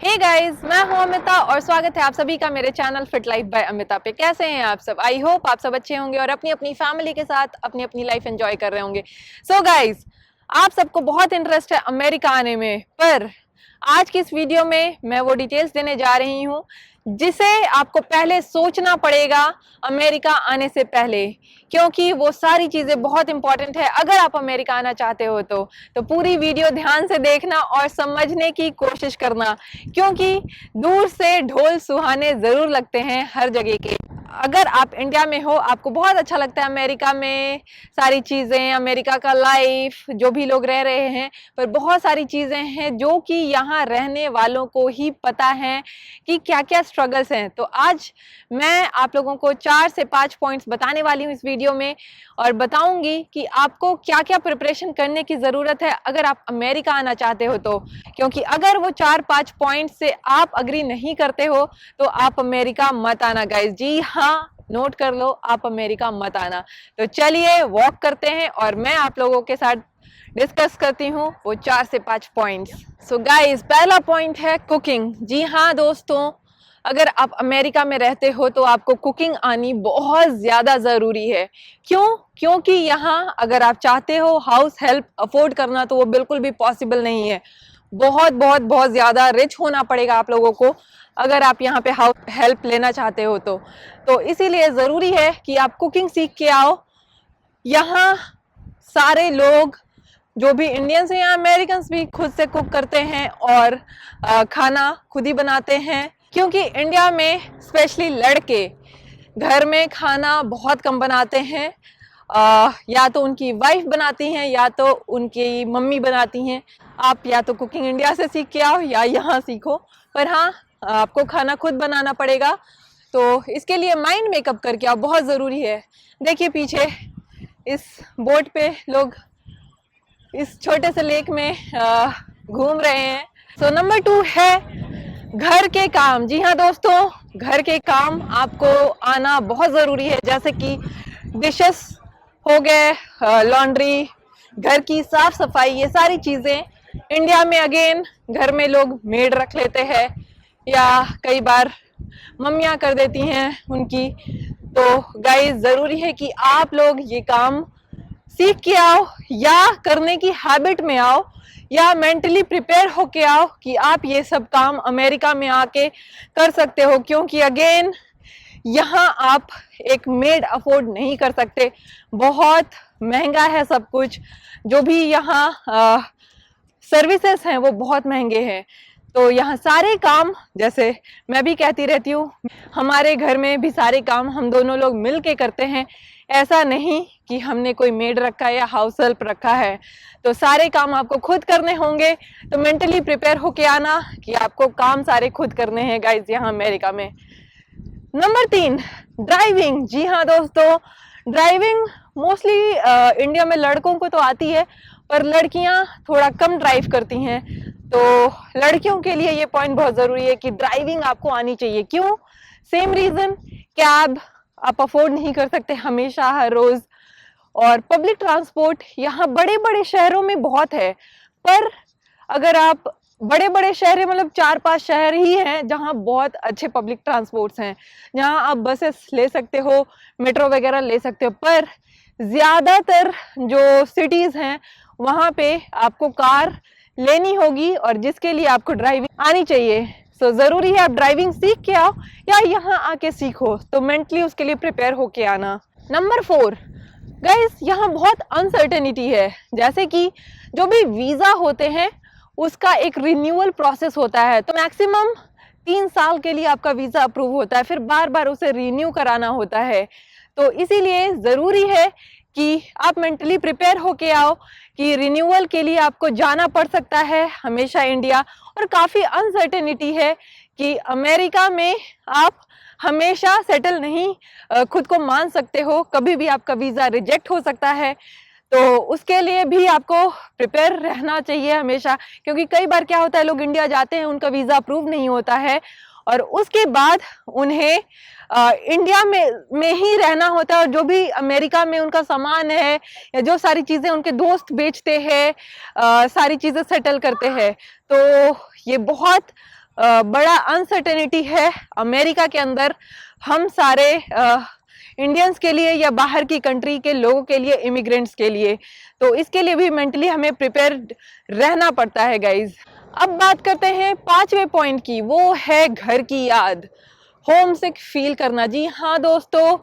Hey guys, मैं हूं अमिता और स्वागत है आप सभी का मेरे channel fit life by Amita पे। कैसे हैं आप सब? आई होप आप सब अच्छे होंगे और अपनी अपनी फैमिली के साथ अपनी अपनी लाइफ एंजॉय कर रहे होंगे। सो गाइस, आप सबको बहुत इंटरेस्ट है अमेरिका आने में, पर आज की इस वीडियो में मैं वो डिटेल्स देने जा रही हूँ जिसे आपको पहले सोचना पड़ेगा अमेरिका आने से पहले, क्योंकि वो सारी चीजें बहुत इंपॉर्टेंट है अगर आप अमेरिका आना चाहते हो तो पूरी वीडियो ध्यान से देखना और समझने की कोशिश करना, क्योंकि दूर से ढोल सुहाने जरूर लगते हैं हर जगह के। अगर आप इंडिया में हो, आपको बहुत अच्छा लगता है अमेरिका में सारी चीज़ें, अमेरिका का लाइफ, जो भी लोग रह रहे हैं, पर बहुत सारी चीज़ें हैं जो कि यहाँ रहने वालों को ही पता है कि क्या क्या स्ट्रगल्स हैं। तो आज मैं आप लोगों को 4 से 5 पॉइंट्स बताने वाली हूँ इस वीडियो में और बताऊंगी कि आपको क्या क्या प्रिपरेशन करने की ज़रूरत है अगर आप अमेरिका आना चाहते हो तो, क्योंकि अगर वो 4-5 पॉइंट से आप अग्री नहीं करते हो तो आप अमेरिका मत आना गाइस। जी हाँ, नोट कर लो, आप अमेरिका मत आना। तो चलिए वॉक करते हैं और मैं आप लोगों के साथ डिस्कस करती हूँ वो 4 से 5 पॉइंट्स। सो गाइस, पहला पॉइंट है कुकिंग। जी हाँ दोस्तों, अगर आप अमेरिका में रहते हो तो आपको कुकिंग आनी बहुत ज़्यादा ज़रूरी है। क्यों? क्योंकि यहाँ अगर आप चाहते हो हाउस हेल्प अफोर्ड करना तो वो बिल्कुल भी पॉसिबल नहीं है। बहुत बहुत बहुत ज़्यादा रिच होना पड़ेगा आप लोगों को अगर आप यहाँ पे हाउस हेल्प लेना चाहते हो तो इसीलिए ज़रूरी है कि आप कुकिंग सीख के आओ। यहाँ सारे लोग जो भी इंडियंस हैं या अमेरिकन्स भी खुद से कुक करते हैं और खाना खुद ही बनाते हैं, क्योंकि इंडिया में स्पेशली लड़के घर में खाना बहुत कम बनाते हैं। या तो उनकी वाइफ बनाती हैं या तो उनकी मम्मी बनाती हैं। आप या तो कुकिंग इंडिया से सीख के आओ या यहाँ सीखो, पर हाँ, आपको खाना खुद बनाना पड़ेगा। तो इसके लिए माइंड मेकअप करके आओ, बहुत ज़रूरी है। देखिए पीछे इस बोट पे लोग इस छोटे से लेक में घूम रहे हैं। सो नंबर 2 है घर के काम। जी हाँ दोस्तों, घर के काम आपको आना बहुत ज़रूरी है, जैसे कि डिशेस हो गए, लॉन्ड्री, घर की साफ सफाई, ये सारी चीज़ें। इंडिया में अगेन घर में लोग मेड रख लेते हैं या कई बार मम्मियाँ कर देती हैं उनकी। तो गाइस, ज़रूरी है कि आप लोग ये काम सीख के आओ या करने की हैबिट में आओ या मेंटली प्रिपेयर होके आओ कि आप ये सब काम अमेरिका में आके कर सकते हो, क्योंकि अगेन यहाँ आप एक मेड अफोर्ड नहीं कर सकते। बहुत महंगा है सब कुछ, जो भी यहाँ सर्विसेज हैं वो बहुत महंगे हैं। तो यहाँ सारे काम, जैसे मैं भी कहती रहती हूँ, हमारे घर में भी सारे काम हम दोनों लोग मिल के करते हैं। ऐसा नहीं कि हमने कोई मेड रखा है या हाउस हेल्प रखा है। तो सारे काम आपको खुद करने होंगे, तो मेंटली प्रिपेयर होके आना कि आपको काम सारे खुद करने हैं गाइज यहाँ अमेरिका में। Number 3, driving. जी हाँ दोस्तों, ड्राइविंग मोस्टली इंडिया में लड़कों को तो आती है, पर लड़कियां थोड़ा कम ड्राइव करती हैं। तो लड़कियों के लिए ये पॉइंट बहुत ज़रूरी है कि ड्राइविंग आपको आनी चाहिए। क्यों? सेम रीज़न, कैब आप अफोर्ड नहीं कर सकते हमेशा हर रोज़, और पब्लिक ट्रांसपोर्ट यहाँ बड़े बड़े शहरों में बहुत है, पर अगर आप बड़े बड़े शहर, मतलब 4-5 शहर ही हैं जहाँ बहुत अच्छे पब्लिक ट्रांसपोर्ट्स हैं, जहाँ आप बसेस ले सकते हो, मेट्रो वगैरह ले सकते हो। पर ज़्यादातर जो सिटीज़ हैं वहाँ पे आपको कार लेनी होगी और जिसके लिए आपको ड्राइविंग आनी चाहिए। सो ज़रूरी है आप ड्राइविंग सीख के आओ या यहाँ आके सीखो, तो मेंटली उसके लिए प्रिपेयर होके आना। नंबर 4 गाइस, यहाँ बहुत अनसर्टेनिटी है, जैसे कि जो भी वीज़ा होते हैं उसका एक रिन्यूअल प्रोसेस होता है। तो मैक्सिमम 3 साल के लिए आपका वीज़ा अप्रूव होता है, फिर बार बार उसे रिन्यू कराना होता है। तो इसीलिए ज़रूरी है कि आप मेंटली प्रिपेयर होके आओ कि रिन्यूअल के लिए आपको जाना पड़ सकता है हमेशा इंडिया, और काफ़ी अनसर्टेनिटी है कि अमेरिका में आप हमेशा सेटल नहीं खुद को मान सकते हो, कभी भी आपका वीज़ा रिजेक्ट हो सकता है। तो उसके लिए भी आपको प्रिपेयर रहना चाहिए हमेशा, क्योंकि कई बार क्या होता है, लोग इंडिया जाते हैं, उनका वीज़ा अप्रूव नहीं होता है और उसके बाद उन्हें इंडिया में ही रहना होता है, और जो भी अमेरिका में उनका सामान है या जो सारी चीज़ें उनके दोस्त बेचते हैं, सारी चीज़ें सेटल करते हैं। तो ये बहुत बड़ा अनसर्टेनिटी है अमेरिका के अंदर हम सारे इंडियंस के लिए या बाहर की कंट्री के लोगों के लिए, इमिग्रेंट्स के लिए। तो इसके लिए भी मेंटली हमें प्रिपेयर रहना पड़ता है गाइज। अब बात करते हैं 5वें पॉइंट की, वो है घर की याद, होम सिक फील करना। जी हाँ दोस्तों,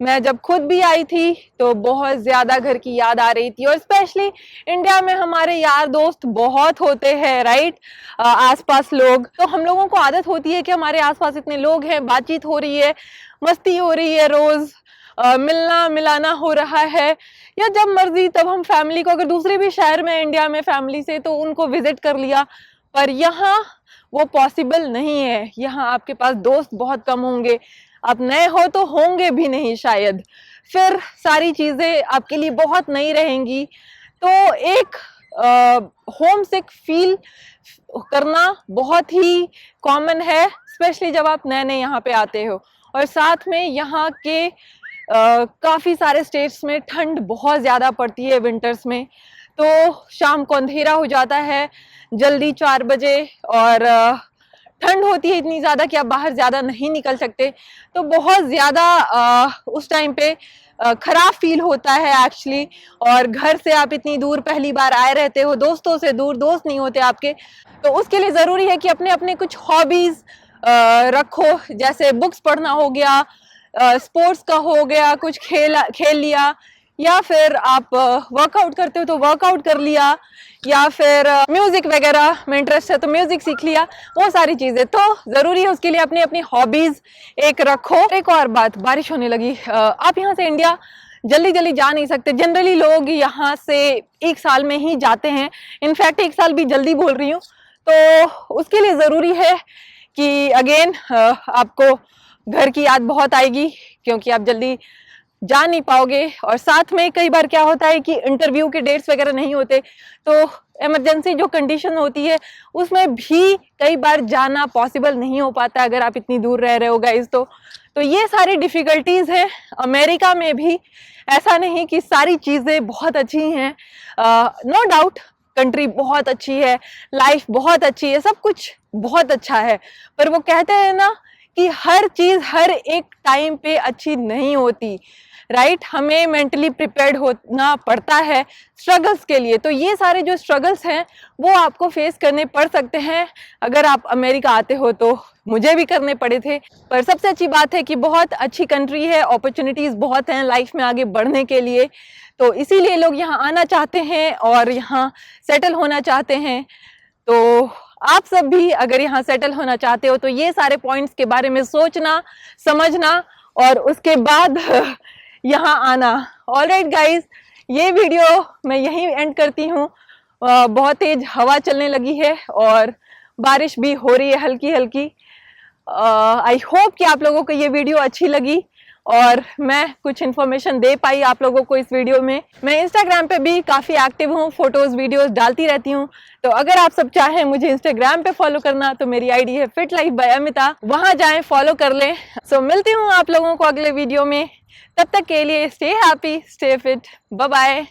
मैं जब खुद भी आई थी तो बहुत ज़्यादा घर की याद आ रही थी, और स्पेशली इंडिया में हमारे यार दोस्त बहुत होते हैं, राइट, आसपास लोग। तो हम लोगों को आदत होती है कि हमारे आसपास इतने लोग हैं, बातचीत हो रही है, मस्ती हो रही है, रोज़ मिलना मिलाना हो रहा है, या जब मर्जी तब हम फैमिली को, अगर दूसरे भी शहर में इंडिया में फैमिली से, तो उनको विजिट कर लिया। पर यहाँ वो पॉसिबल नहीं है। यहाँ आपके पास दोस्त बहुत कम होंगे, आप नए हो तो होंगे भी नहीं शायद, फिर सारी चीज़ें आपके लिए बहुत नई रहेंगी। तो एक होम सिक फील करना बहुत ही कॉमन है, स्पेशली जब आप नए नए यहाँ पे आते हो। और साथ में यहाँ के काफ़ी सारे स्टेट्स में ठंड बहुत ज़्यादा पड़ती है विंटर्स में, तो शाम को अंधेरा हो जाता है जल्दी 4 बजे, और ठंड होती है इतनी ज़्यादा कि आप बाहर ज़्यादा नहीं निकल सकते। तो बहुत ज़्यादा उस टाइम पे खराब फील होता है एक्चुअली। और घर से आप इतनी दूर पहली बार आए रहते हो, दोस्तों से दूर, दोस्त नहीं होते आपके, तो उसके लिए ज़रूरी है कि अपने अपने कुछ हॉबीज़ रखो, जैसे बुक्स पढ़ना हो गया, स्पोर्ट्स का हो गया, कुछ खेल लिया, या फिर आप वर्कआउट करते हो तो वर्कआउट कर लिया, या फिर म्यूजिक वगैरह में इंटरेस्ट है तो म्यूजिक सीख लिया, वो सारी चीजें। तो जरूरी है उसके लिए अपनी अपनी हॉबीज एक रखो। एक और बात, बारिश होने लगी, आप यहाँ से इंडिया जल्दी जल्दी जा नहीं सकते। जनरली लोग यहाँ से 1 साल में ही जाते हैं, इनफैक्ट 1 साल भी जल्दी बोल रही हूँ। तो उसके लिए ज़रूरी है कि अगेन आपको घर की याद बहुत आएगी, क्योंकि आप जल्दी जा नहीं पाओगे। और साथ में कई बार क्या होता है कि इंटरव्यू के डेट्स वगैरह नहीं होते, तो इमरजेंसी जो कंडीशन होती है उसमें भी कई बार जाना पॉसिबल नहीं हो पाता अगर आप इतनी दूर रह रहे हो गाइज। तो ये सारी डिफ़िकल्टीज़ हैं। अमेरिका में भी ऐसा नहीं कि सारी चीज़ें बहुत अच्छी हैं, नो डाउट कंट्री बहुत अच्छी है, लाइफ बहुत अच्छी है, सब कुछ बहुत अच्छा है। पर वो कहते हैं ना कि हर चीज़ हर एक टाइम पे अच्छी नहीं होती, राइट। हमें मेंटली प्रिपेयर्ड होना पड़ता है स्ट्रगल्स के लिए। तो ये सारे जो स्ट्रगल्स हैं वो आपको फेस करने पड़ सकते हैं अगर आप अमेरिका आते हो, तो मुझे भी करने पड़े थे। पर सबसे अच्छी बात है कि बहुत अच्छी कंट्री है, अपॉर्चुनिटीज़ बहुत हैं लाइफ में आगे बढ़ने के लिए, तो इसीलिए लोग यहाँ आना चाहते हैं और यहाँ सेटल होना चाहते हैं। तो आप सब भी अगर यहाँ सेटल होना चाहते हो तो ये सारे पॉइंट्स के बारे में सोचना, समझना और उसके बाद यहाँ आना। ऑलराइट गाइज, ये वीडियो मैं यहीं एंड करती हूँ। बहुत तेज हवा चलने लगी है और बारिश भी हो रही है हल्की हल्की। आई होप कि आप लोगों को ये वीडियो अच्छी लगी और मैं कुछ इन्फॉर्मेशन दे पाई आप लोगों को इस वीडियो में। मैं इंस्टाग्राम पे भी काफ़ी एक्टिव हूँ, फोटोज़ वीडियोस डालती रहती हूँ, तो अगर आप सब चाहें मुझे इंस्टाग्राम पे फॉलो करना तो मेरी आईडी है फिट लाइफ बाय अमिता, वहाँ जाएं, फॉलो कर लें। सो मिलती हूँ आप लोगों को अगले वीडियो में, तब तक के लिए stay happy, stay fit, bye bye.